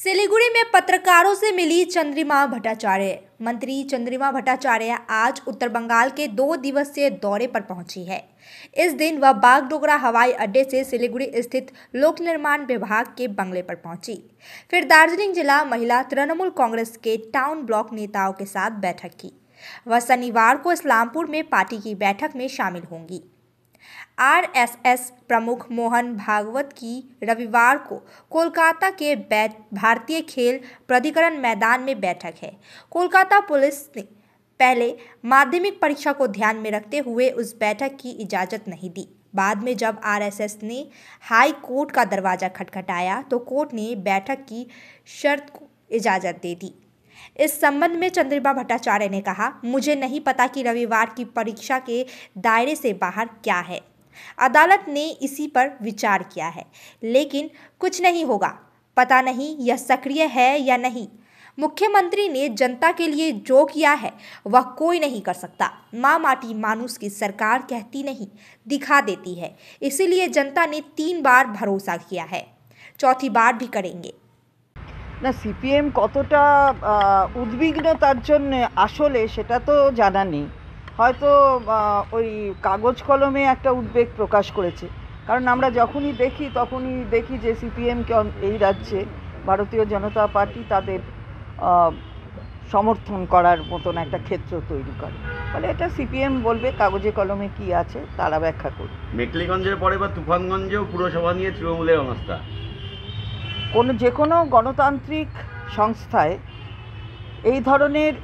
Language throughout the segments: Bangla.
सिलीगुड़ी में पत्रकारों से मिली चंद्रिमा भट्टाचार्य। मंत्री चंद्रिमा भट्टाचार्य आज उत्तर बंगाल के 2 दिवसीय दौरे पर पहुंची है। इस दिन वह बागडोगरा हवाई अड्डे से सिलीगुड़ी स्थित लोक निर्माण विभाग के बंगले पर पहुंची। फिर दार्जिलिंग जिला महिला तृणमूल कांग्रेस के टाउन ब्लॉक नेताओं के साथ बैठक की। वह शनिवार को इस्लामपुर में पार्टी की बैठक में शामिल होंगी। आरएसएस प्रमुख मोहन भागवत की रविवार को कोलकाता के भारतीय खेल प्राधिकरण मैदान में बैठक है। कोलकाता पुलिस ने पहले माध्यमिक परीक्षा को ध्यान में रखते हुए उस बैठक की इजाज़त नहीं दी। बाद में जब आरएसएस ने हाई कोर्ट का दरवाज़ा खटखटाया तो कोर्ट ने बैठक की शर्त को इजाज़त दे दी। इस संबंध में चंद्रिमा भट्टाचार्य ने कहा, मुझे नहीं पता कि रविवार की परीक्षा के दायरे से बाहर क्या है। अदालत ने इसी पर विचार किया है, लेकिन कुछ नहीं होगा। पता नहीं यह सक्रिय है या नहीं। मुख्यमंत्री ने जनता के लिए जो किया है वह कोई नहीं कर सकता। माँ माटी मानुस की सरकार कहती नहीं, दिखा देती है। इसीलिए जनता ने 3 बार भरोसा किया है, चौथी बार भी करेंगे। না সিপিএম কতটা উদ্বিগ্ন তার জন্য আসলে সেটা তো জানা নেই। হয়তো ওই কাগজ কলমে একটা উদ্বেগ প্রকাশ করেছে, কারণ আমরা যখনই দেখি যে সিপিএমকে এই রাজ্যে ভারতীয় জনতা পার্টি তাদের সমর্থন করার মতন একটা ক্ষেত্র তৈরি করে। ফলে এটা সিপিএম বলবে কাগজে কলমে কি আছে তারা ব্যাখ্যা করবে। মেখলিগঞ্জের পরে বা তুফানগঞ্জেও পুরসভা নিয়ে তৃণমূলের অবস্থা। যে কোনো গণতান্ত্রিক সংস্থায় এই ধরনের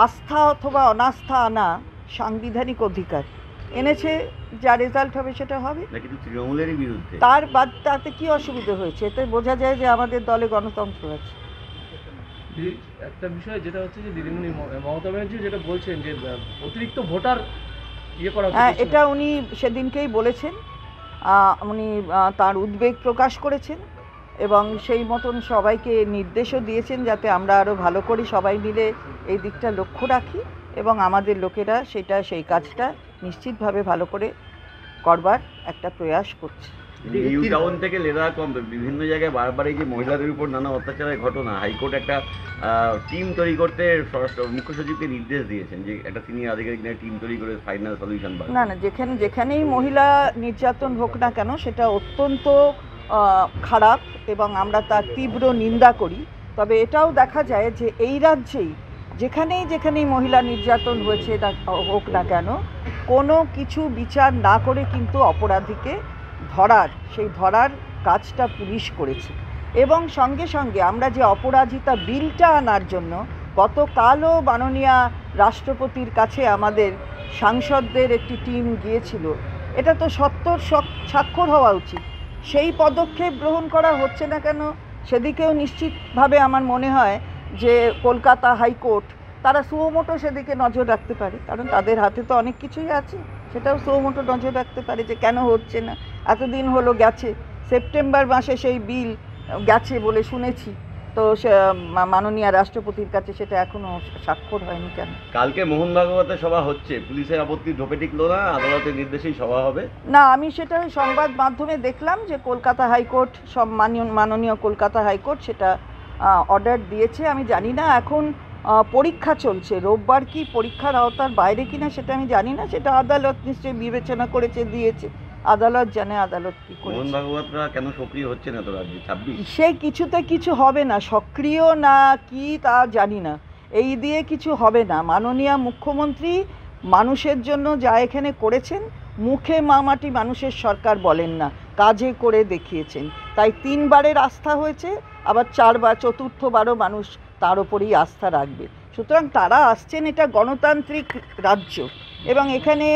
আস্থা অথবা অনাস্থা আনা সাংবিধানিক অধিকার এনেছে, যা রেজাল্ট হবে সেটা হবে। তৃণমূলেরই বিরুদ্ধে তাতে কি অসুবিধা হয়েছে? এতে বোঝা যায় যে আমাদের দলে গণতন্ত্র আছে। একটা বিষয় যেটা হচ্ছে যে দিদিমণি মমতা ব্যানার্জি যেটা বলছেন যে অতিরিক্ত ভোটার করা, হ্যাঁ, এটা উনি সেদিনকেই বলেছেন। উনি তার উদ্বেগ প্রকাশ করেছেন এবং সেই মতন সবাইকে নির্দেশও দিয়েছেন যাতে আমরা আরও ভালো করি, সবাই মিলে এই দিকটা লক্ষ্য রাখি এবং আমাদের লোকেরা সেই কাজটা নিশ্চিতভাবে ভালো করে করবার একটা প্রয়াস করছে। নিউ টাউন থেকে লেদা কম বিভিন্ন জায়গায় বারবার এই যে মহিলাদের উপর নানা অত্যাচারের ঘটনা, হাইকোর্ট একটা টিম তৈরি করতে মুখ্য সচিবকে নির্দেশ দিয়েছেন যে একটা সিনিয়র আধিকারিক টিম তৈরি করে ফাইনাল সলিউশন পাবে। না, যেখানেই মহিলা নির্যাতন হোক না কেন সেটা অত্যন্ত খারাপ এবং আমরা তার তীব্র নিন্দা করি। তবে এটাও দেখা যায় যে এই রাজ্যেই যেখানেই মহিলা নির্যাতন হয়েছে হোক না কেন, কোনো কিছু বিচার না করে কিন্তু অপরাধীকে ধরার কাজটা পুলিশ করেছে। এবং সঙ্গে সঙ্গে আমরা যে অপরাজিতা বিলটা আনার জন্য গতকালও মাননীয় রাষ্ট্রপতির কাছে আমাদের সাংসদদের একটি টিম গিয়েছিল, এটা তো স্বাক্ষর হওয়া উচিত। সেই পদক্ষেপ গ্রহণ করা হচ্ছে না কেন সেদিকেও নিশ্চিতভাবে আমার মনে হয় যে কলকাতা হাইকোর্ট তারা সুমোটো সেদিকে নজর রাখতে পারে, কারণ তাদের হাতে তো অনেক কিছুই আছে, সেটাও সুমোটো নজর রাখতে পারে যে কেন হচ্ছে না। এতদিন হলো গেছে, সেপ্টেম্বর মাসে সেই বিল গেছে বলে শুনেছি, তো মাননীয় রাষ্ট্রপতির কাছে সেটা এখনো স্বাক্ষর হয়নি কেন? কালকে মোহন ভাগবতের সভা হচ্ছে, পুলিশের আপত্তি ঢোপে টিকলো না, আদালতের নির্দেশেই সভা হবে না। আমি সেটা সংবাদ মাধ্যমে দেখলাম যে কলকাতা হাইকোর্ট মাননীয় কলকাতা হাইকোর্ট সেটা অর্ডার দিয়েছে। আমি জানি না, এখন পরীক্ষা চলছে, রোববার কি পরীক্ষার আওতার বাইরে কিনা সেটা আমি জানি না, সেটা আদালত নিশ্চয়ই বিবেচনা করেছে, দিয়েছে, আদালত জানে আদালত কি করে। মোহন ভাগবতরা কেন সক্রিয় হচ্ছে না তো রাজ্যে? 26 সে কিছুতে কিছু হবে না, সক্রিয় না কি তা জানি না, এই দিয়ে কিছু হবে না। মাননীয় মুখ্যমন্ত্রী মানুষের জন্য যা এখানে করেছেন, মুখে মামাটি মানুষের সরকার বলেন না, কাজে করে দেখিয়েছেন। তাই 3 বারের আস্থা হয়েছে, আবার 4বার মানুষ তার ওপরেই আস্থা রাখবে। সুতরাং তারা আসছেন, এটা গণতান্ত্রিক রাজ্য এবং এখানে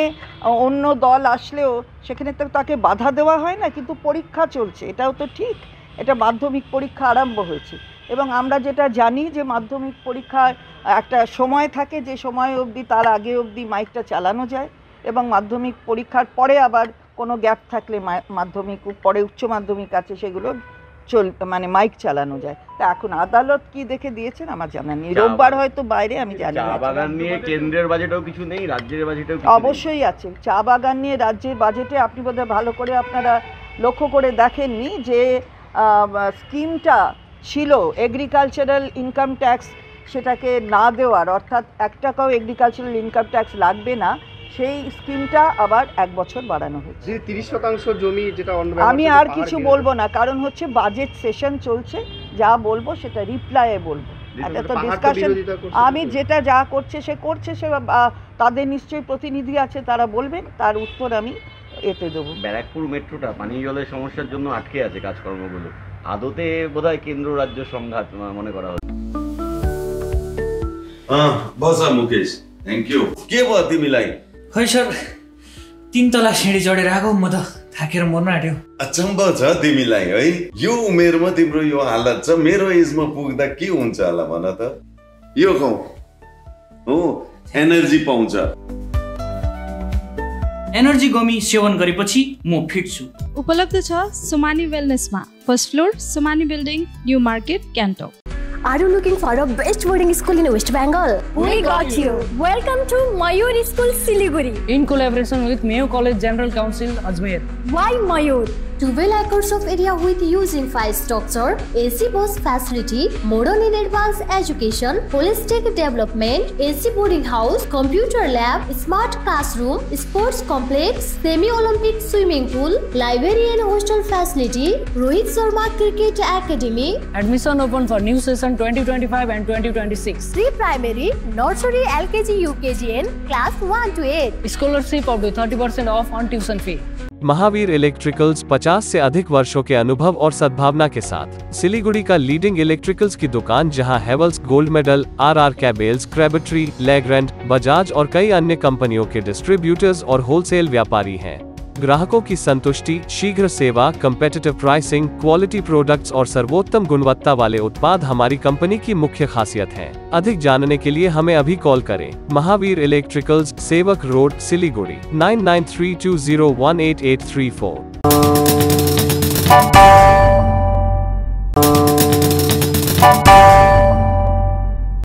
অন্য দল আসলেও সেখানে তো তাকে বাধা দেওয়া হয় না, কিন্তু পরীক্ষা চলছে, এটাও তো ঠিক। এটা মাধ্যমিক পরীক্ষা আরম্ভ হয়েছে এবং আমরা যেটা জানি যে মাধ্যমিক পরীক্ষার একটা সময় থাকে, যে সময় অবধি তার আগে অবধি মাইকটা চালানো যায় এবং মাধ্যমিক পরীক্ষার পরে আবার কোনো গ্যাপ থাকলে মাধ্যমিক পরে উচ্চ মাধ্যমিক আছে সেগুলো মাইক চালানো যায়। তা এখন আদালত কি দেখে দিয়েছেন আমার জানা নেই, রোববার হয়তো বাইরে, আমি জানি না। চা বাগান নিয়ে কেন্দ্রের বাজেটও কিছু নেই, রাজ্যের বাজেটেও অবশ্যই আছে। চা বাগান নিয়ে রাজ্যের বাজেটে আপনি বোধহয় ভালো করে আপনারা লক্ষ্য করে দেখেননি যে স্কিমটা ছিল এগ্রিকালচারাল ইনকাম ট্যাক্স সেটাকে না দেওয়ার, অর্থাৎ 1 টাকাও এগ্রিকালচারাল ইনকাম ট্যাক্স লাগবে না, সেই স্কিমটা আবার 1 বছর বাড়ানো হয়েছে। 30% জমি যেটা আমি আর কিছু বলবো না, কারণ হচ্ছে বাজেট সেশন চলছে, যা বলবো সেটা রিপ্লাইয়ে বলবো। এটা তো ডিসকাশন, আমি যেটা যা করছে সে তাদের নিশ্চয়ই প্রতিনিধি আছে, তারা বলবেন, তার উত্তর আমি এতে দেবো। ব্যারাকপুর মেট্রোটা পানীয় জলের সমস্যার জন্য আটকে আছে কাজকর্মগুলো, আদতে বোধহয় কেন্দ্র রাজ্য সংঘাত মনে করা হচ্ছে। बसा मुकेश, थ्याङ्क यू। के भयो तिमीलाई? खै सर, 3 तला सिँढी चढेर आएको, म त थाकेर मर्न आँट्यो। अचम्म छ तिमीलाई है, यो उमेरमा तिम्रो यो हालत छ, मेरो एजमा पुग्दा के हुन्छ होला भन त। यो खाऊ हो, एनर्जी पाउँछ। एनर्जी गमी सेवन गरेपछि म फिट छु। उपलब्ध छ सुमानी वेलनेसमा, first floor, Sumani building, new market, Gangtok. Are you looking for a best boarding school in West Bengal? We got you. Welcome to Mayur School, Siliguri. In collaboration with Mayo College General Council, Ajmer. Why Mayur? 12 acres of area with using 5 structure, AC bus facility, modern and advanced education, holistic development, AC boarding house, computer lab, smart classroom, sports complex, semi-Olympic swimming pool, library and hostel facility, Rohit Sharma Cricket Academy. Admission open for new session 2025 and 2026. Pre-primary, nursery, LKG, UKG and class 1 to 8. Scholarship up to 30% off on tuition fee. Mahavir electricals 50 से अधिक वर्षों के अनुभव और सद्भावना के साथ सिलीगुड़ी का लीडिंग इलेक्ट्रिकल्स की दुकान, जहां Havells, gold medal, RR cables, Crabtree, Legrand, Bajaj और कई अन्य कंपनियों के डिस्ट्रीब्यूटर्स और होलसेल व्यापारी हैं। ग्राहकों की संतुष्टि, शीघ्र सेवा, कम्पेटिटिव प्राइसिंग, क्वालिटी प्रोडक्ट्स और सर्वोत्तम गुणवत्ता वाले उत्पाद हमारी कंपनी की मुख्य खासियत हैं। अधिक जानने के लिए हमें अभी कॉल करें। महावीर इलेक्ट्रिकल्स, सेवक रोड, सिलीगुड़ी, 9932018834।